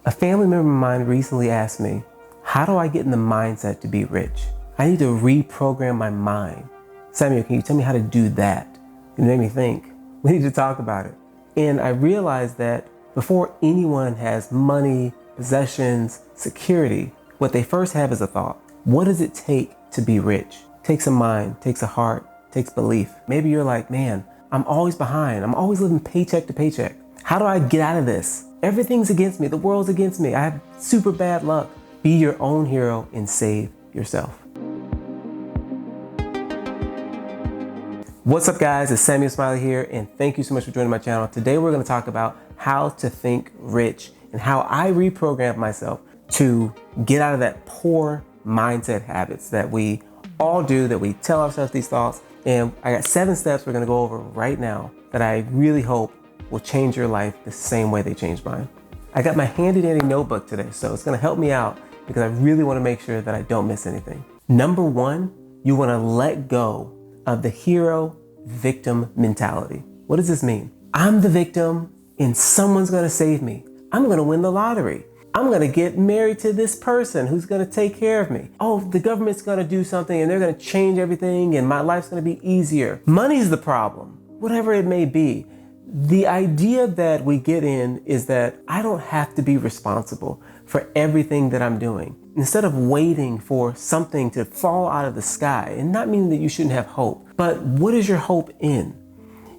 A family member of mine recently asked me, how do I get in the mindset to be rich? I need to reprogram my mind. Samuel, can you tell me how to do that? It made me think. We need to talk about it. And I realized that before anyone has money, possessions, security, what they first have is a thought. What does it take to be rich? Takes a mind, takes a heart, takes belief. Maybe you're like, man, I'm always behind. I'm always living paycheck to paycheck. How do I get out of this? Everything's against me. The world's against me. I have super bad luck. Be your own hero and save yourself. What's up, guys? It's Samuel Smiley here, and thank you so much for joining my channel. Today we're going to talk about how to think rich and how I reprogrammed myself to get out of that poor mindset habits that we all do, that we tell ourselves these thoughts. And I got 7 steps we're going to go over right now that I really hope will change your life the same way they changed mine. I got my handy dandy notebook today, so it's going to help me out because I really want to make sure that I don't miss anything. Number 1, you want to let go of the hero victim mentality. What does this mean? I'm the victim and someone's going to save me. I'm going to win the lottery. I'm going to get married to this person who's going to take care of me. Oh, the government's going to do something and they're going to change everything and my life's going to be easier. Money's the problem, whatever it may be. The idea that we get in is that I don't have to be responsible for everything that I'm doing. Instead of waiting for something to fall out of the sky, and not meaning that you shouldn't have hope, but what is your hope in?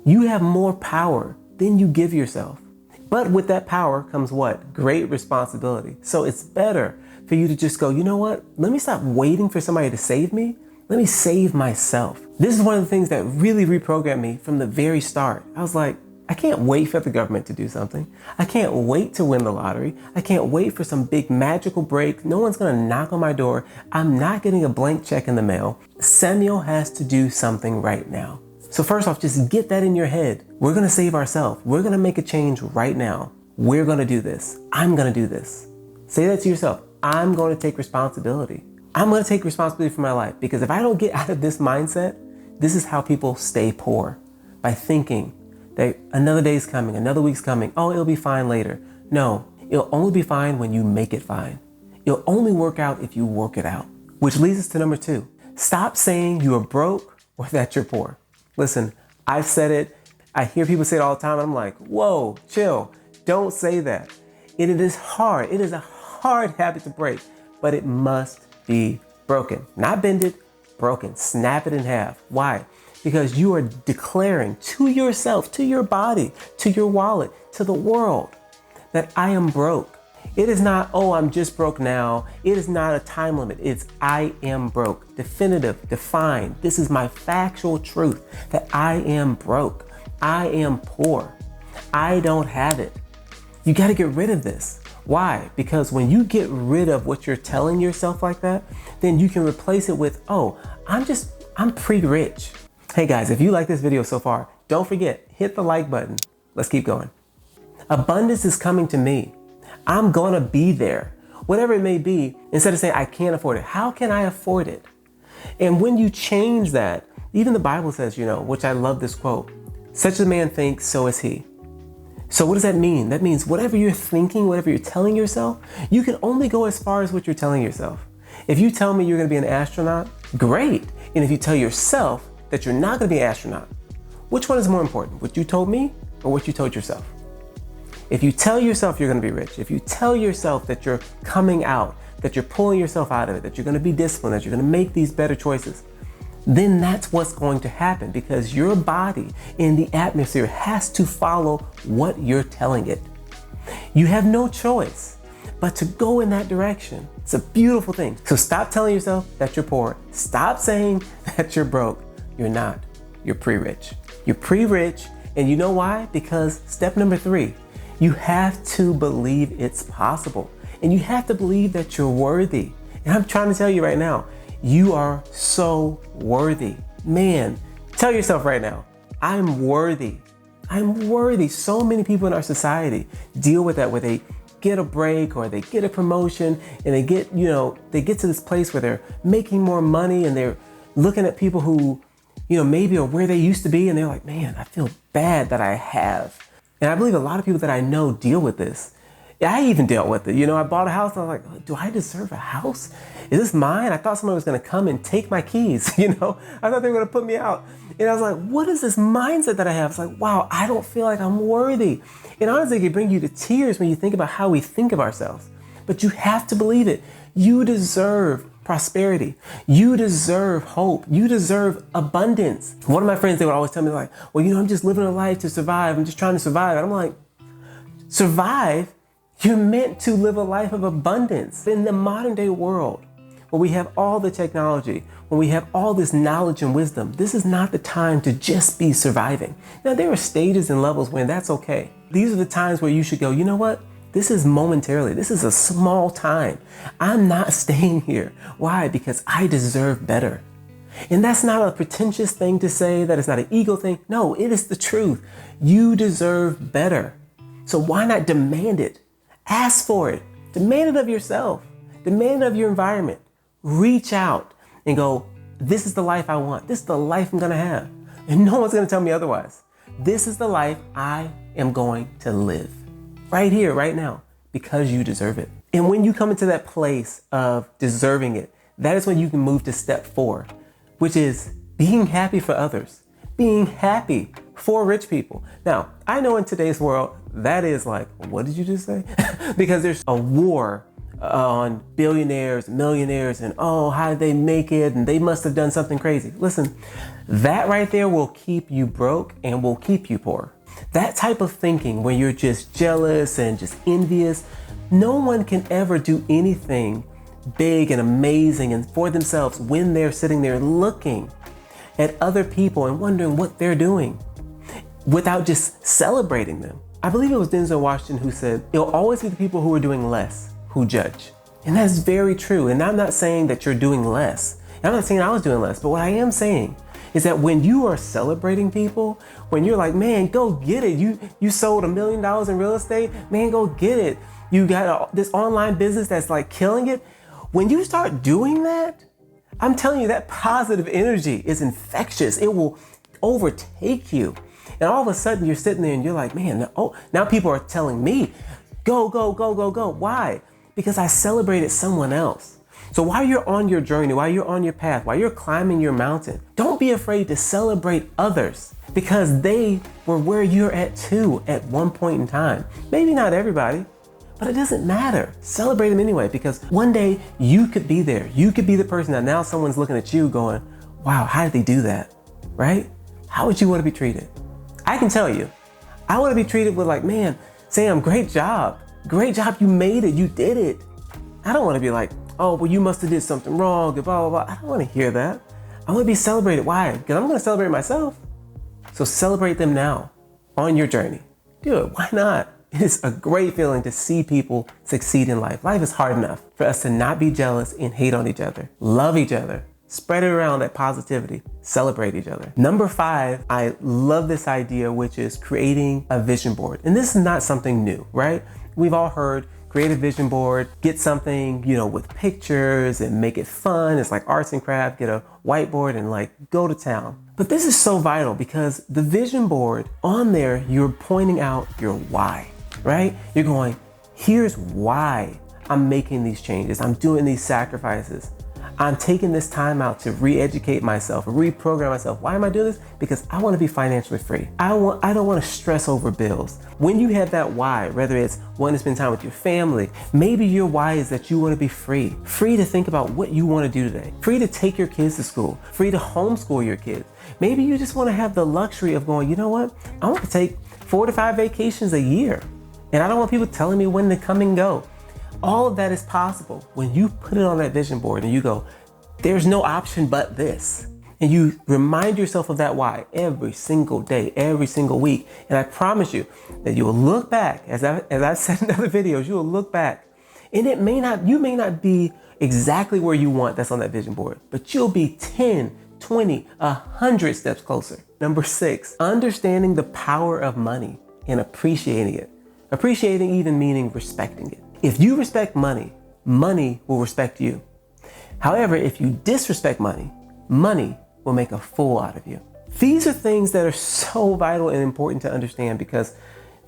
You have more power than you give yourself. But with that power comes what? Great responsibility. So it's better for you to just go, you know what? Let me stop waiting for somebody to save me. Let me save myself. This is one of the things that really reprogrammed me from the very start. I was like, I can't wait for the government to do something. I can't wait to win the lottery. I can't wait for some big magical break. No one's gonna knock on my door. I'm not getting a blank check in the mail. Samuel has to do something right now. So first off, just get that in your head. We're gonna save ourselves. We're gonna make a change right now. We're gonna do this. I'm gonna do this. Say that to yourself. I'm gonna take responsibility. I'm gonna take responsibility for my life, because if I don't get out of this mindset, this is how people stay poor, by thinking that another day's coming, another week's coming. Oh, it'll be fine later. No, it'll only be fine when you make it fine. It'll only work out if you work it out. Which leads us to number 2. Stop saying you are broke or that you're poor. Listen, I've said it. I hear people say it all the time. And I'm like, whoa, chill. Don't say that. And it is hard. It is a hard habit to break, but it must be broken. Not bended, broken. Snap it in half. Why? Because you are declaring to yourself, to your body, to your wallet, to the world that I am broke. It is not, oh, I'm just broke now. It is not a time limit. It's I am broke. Definitive, defined. This is my factual truth that I am broke. I am poor. I don't have it. You got to get rid of this. Why? Because when you get rid of what you're telling yourself like that, then you can replace it with, oh, I'm pre-rich. Hey guys, if you like this video so far, don't forget, hit the like button. Let's keep going. Abundance is coming to me. I'm gonna be there. Whatever it may be, instead of saying I can't afford it, how can I afford it? And when you change that, even the Bible says, which I love this quote, such a man thinks, so is he. So what does that mean? That means whatever you're thinking, whatever you're telling yourself, you can only go as far as what you're telling yourself. If you tell me you're gonna be an astronaut, great. And if you tell yourself that you're not gonna be an astronaut, which one is more important? What you told me or what you told yourself? If you tell yourself you're gonna be rich, if you tell yourself that you're coming out, that you're pulling yourself out of it, that you're gonna be disciplined, that you're gonna make these better choices, then that's what's going to happen, because your body in the atmosphere has to follow what you're telling it. You have no choice but to go in that direction. It's a beautiful thing. So stop telling yourself that you're poor. Stop saying that you're broke. You're not. You're pre-rich. You're pre-rich, and you know why? Because step number 3, you have to believe it's possible, and you have to believe that you're worthy. And I'm trying to tell you right now, you are so worthy. Man, tell yourself right now, I'm worthy. I'm worthy. So many people in our society deal with that, where they get a break or they get a promotion and they get to this place where they're making more money and they're looking at people who maybe are where they used to be, and they're like, man, I feel bad that I have. And I believe a lot of people that I know deal with this. Yeah, I even dealt with it. You know, I bought a house and I was like, do I deserve a house? Is this mine? I thought someone was going to come and take my keys. You know, I thought they were going to put me out. And I was like, what is this mindset that I have? It's like, wow, I don't feel like I'm worthy. And honestly, it can bring you to tears when you think about how we think of ourselves. But you have to believe it. You deserve prosperity. You deserve hope. You deserve abundance. One of my friends, they would always tell me like, well, you know, I'm just living a life to survive. I'm just trying to survive. And I'm like, survive? You're meant to live a life of abundance. In the modern day world, where we have all the technology, when we have all this knowledge and wisdom, this is not the time to just be surviving. Now, there are stages and levels when that's okay. These are the times where you should go, you know what? This is momentarily. This is a small time. I'm not staying here. Why? Because I deserve better. And that's not a pretentious thing to say, that it's not an ego thing. No, it is the truth. You deserve better. So why not demand it? Ask for it. Demand it of yourself. Demand it of your environment. Reach out and go, this is the life I want. This is the life I'm going to have. And no one's going to tell me otherwise. This is the life I am going to live. Right here, right now, because you deserve it. And when you come into that place of deserving it, that is when you can move to step 4, which is being happy for others, being happy for rich people. Now, I know in today's world, that is like, what did you just say? Because there's a war on billionaires, millionaires, and oh, how did they make it? And they must have done something crazy. Listen, that right there will keep you broke and will keep you poor. That type of thinking where you're just jealous and just envious, no one can ever do anything big and amazing and for themselves when they're sitting there looking at other people and wondering what they're doing without just celebrating them. I believe it was Denzel Washington who said, it'll always be the people who are doing less who judge. And that's very true. And I'm not saying that you're doing less. I'm not saying I was doing less, but what I am saying is that when you are celebrating people, when you're like, man, go get it. You sold $1 million in real estate, man, go get it. You got this online business that's like killing it. When you start doing that, I'm telling you that positive energy is infectious. It will overtake you. And all of a sudden you're sitting there and you're like, man, now people are telling me, go, go, go, go, go. Why? Because I celebrated someone else. So while you're on your journey, while you're on your path, while you're climbing your mountain, don't be afraid to celebrate others because they were where you're at too at one point in time. Maybe not everybody, but it doesn't matter. Celebrate them anyway, because one day you could be there. You could be the person that now someone's looking at you going, wow, how did they do that? Right? How would you want to be treated? I can tell you, I want to be treated with like, man, Sam, great job. Great job. You made it. You did it. I don't want to be like, oh, well, you must have did something wrong, blah, blah, blah. I don't want to hear that. I want to be celebrated. Why? Because I'm going to celebrate myself. So celebrate them now on your journey. Do it. Why not? It's a great feeling to see people succeed in life. Life is hard enough for us to not be jealous and hate on each other. Love each other. Spread it around, that positivity. Celebrate each other. Number 5, I love this idea, which is creating a vision board. And this is not something new, right? We've all heard create a vision board, get something, with pictures and make it fun. It's like arts and crafts, get a whiteboard and like go to town. But this is so vital because the vision board on there, you're pointing out your why, right? You're going, here's why I'm making these changes. I'm doing these sacrifices. I'm taking this time out to re-educate myself, reprogram myself. Why am I doing this? Because I want to be financially free. I don't want to stress over bills. When you have that why, whether it's wanting to spend time with your family, maybe your why is that you want to be free. Free to think about what you want to do today. Free to take your kids to school. Free to homeschool your kids. Maybe you just want to have the luxury of going, you know what? I want to take 4 to 5 vacations a year. And I don't want people telling me when to come and go. All of that is possible when you put it on that vision board and you go, there's no option but this. And you remind yourself of that why every single day, every single week. And I promise you that you will look back, as I've said in other videos, you will look back and you may not be exactly where you want that's on that vision board, but you'll be 10, 20, 100 steps closer. Number 6, understanding the power of money and appreciating it. Appreciating even meaning respecting it. If you respect money, money will respect you. However, if you disrespect money, money will make a fool out of you. These are things that are so vital and important to understand because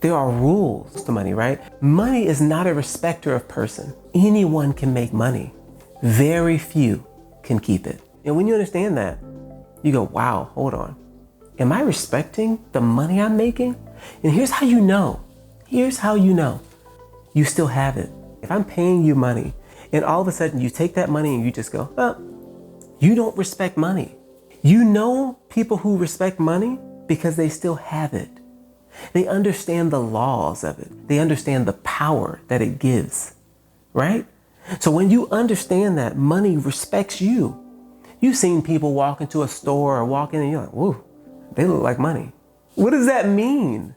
There are rules to money, right? Money is not a respecter of person. Anyone can make money. Very few can keep it. And when you understand that, you go, wow, hold on. Am I respecting the money I'm making? And here's how you know. Here's how you know. You still have it. If I'm paying you money and all of a sudden you take that money and you just go, oh, you don't respect money. You know people who respect money because they still have it. They understand the laws of it. They understand the power that it gives, right? So when you understand that money respects you, you've seen people walk into a store or walk in and you're like, whoa, they look like money. What does that mean?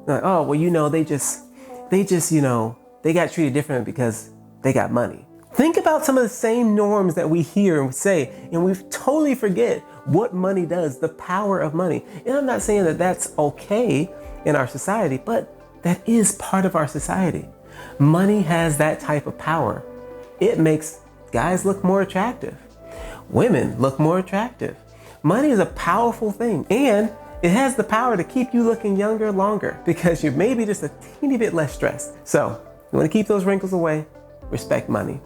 Like, oh, well, they got treated different because they got money. Think about some of the same norms that we hear and say, and we totally forget what money does, the power of money. And I'm not saying that that's okay in our society, but that is part of our society. Money has that type of power. It makes guys look more attractive. Women look more attractive. Money is a powerful thing, and it has the power to keep you looking younger longer because you're maybe just a teeny bit less stressed. So you want to keep those wrinkles away, respect money.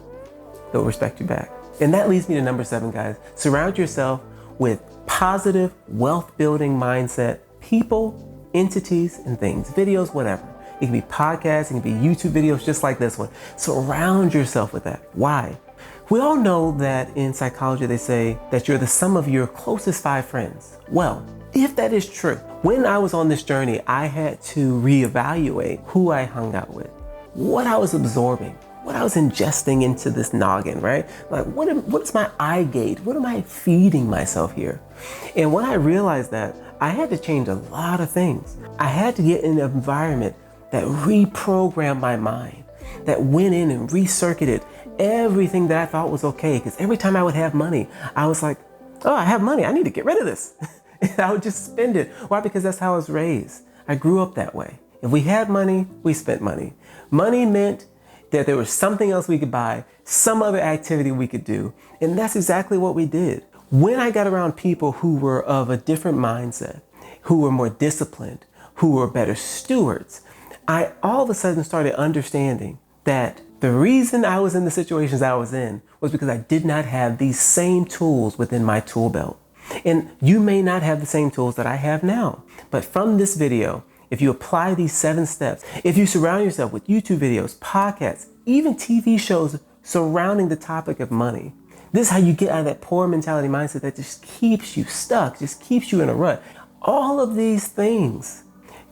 They'll respect you back. And that leads me to number 7, guys. Surround yourself with positive, wealth-building mindset, people, entities, and things, videos, whatever. It can be podcasts, it can be YouTube videos just like this one. Surround yourself with that. Why? We all know that in psychology, they say that you're the sum of your closest 5 friends. Well, if that is true, when I was on this journey, I had to reevaluate who I hung out with, what I was absorbing, what I was ingesting into this noggin, right? Like, what's my eye gate? What am I feeding myself here? And when I realized that, I had to change a lot of things. I had to get in an environment that reprogrammed my mind, that went in and recircuited everything that I thought was okay. Because every time I would have money, I was like, oh, I have money. I need to get rid of this. And I would just spend it. Why? Because that's how I was raised. I grew up that way. If we had money, we spent money. Money meant that there was something else we could buy, some other activity we could do. And that's exactly what we did. When I got around people who were of a different mindset, who were more disciplined, who were better stewards, I all of a sudden started understanding that the reason I was in the situations I was in was because I did not have these same tools within my tool belt. And you may not have the same tools that I have now. But from this video, if you apply these 7 steps, if you surround yourself with YouTube videos, podcasts, even TV shows surrounding the topic of money, this is how you get out of that poor mentality mindset that just keeps you stuck, just keeps you in a rut. All of these things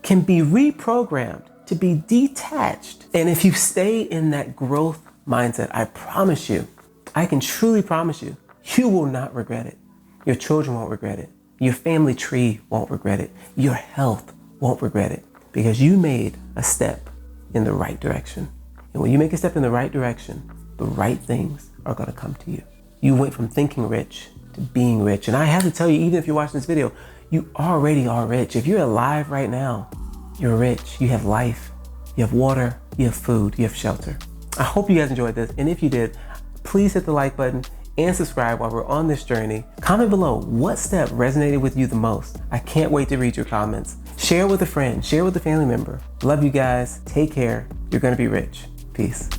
can be reprogrammed to be detached. And if you stay in that growth mindset, I promise you, I can truly promise you, you will not regret it. Your children won't regret it. Your family tree won't regret it. Your health won't regret it because you made a step in the right direction. And when you make a step in the right direction, the right things are going to come to you. You went from thinking rich to being rich. And I have to tell you, even if you're watching this video, you already are rich. If you're alive right now, you're rich. You have life, you have water, you have food, you have shelter. I hope you guys enjoyed this. And if you did, please hit the like button and subscribe while we're on this journey. Comment below what step resonated with you the most. I can't wait to read your comments. Share with a friend, share with a family member. Love you guys. Take care. You're going to be rich. Peace.